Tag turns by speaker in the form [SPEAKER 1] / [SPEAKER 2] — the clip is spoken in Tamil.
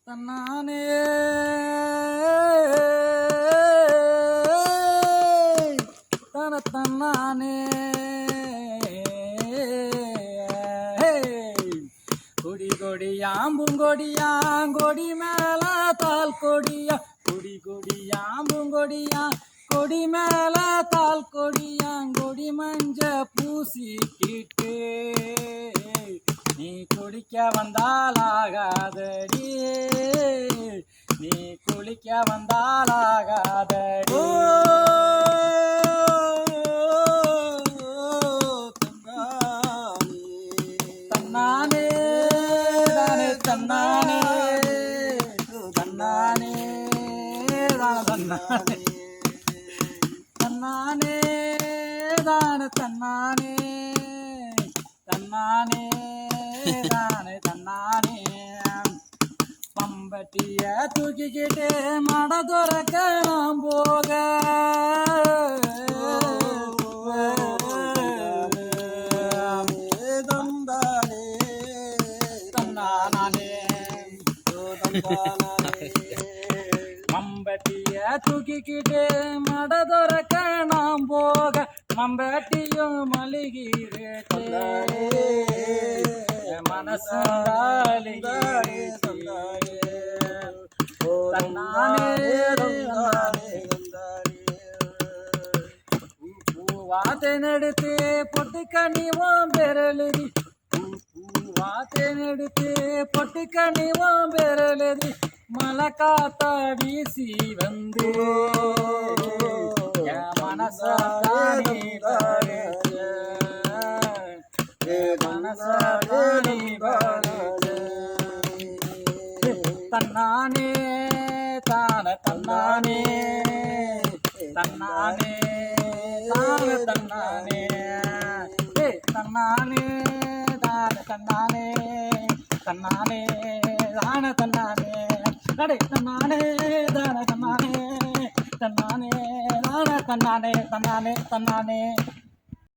[SPEAKER 1] தன்னானே தன்னானே கொடி கொடியாம்புங்கொடியாங்கொடி மேல தால் கொடியா கொடி கொடியாம்புங்கொடியா கொடி மேல தால் கொடியாங்கொடி மஞ்ச பூசிக்கிட்டு நீ குளிக்க வந்தாலாகாதடி நீ குளிக்க வந்தாலாகாதடி தன்னானே தானே தன்னானே தன்னானே தன்னானே தன்னானே தானே தன்னானே தன்னானே தானே தன்னானே பம்பட்டிய தூக்கிக்கிட்டு மட துறக்க நாம் போக மம்பட்டிய தூக்கிக்கிட்டு மட துறக்க நாம் போக மம்பட்டியும் மலிகிறே மனசு வாத்தெடுத்து பொட்டுக்கணிவோம் பெறலுதி வாத்தெடுத்து பொட்டுக்கணிவோம் பெறலுதி மழை காத்த வீசி வந்து மனசாணி மனசாணி தன்னானே தான தன்னானே தன்னானே தான தன்னானே தன்னானே தான தன்னானே தன்னானே தான தன்னானே நடை தன்னானே தான தன்னானே தன்னானே தான தன்னானே தன்னானே தன்னானே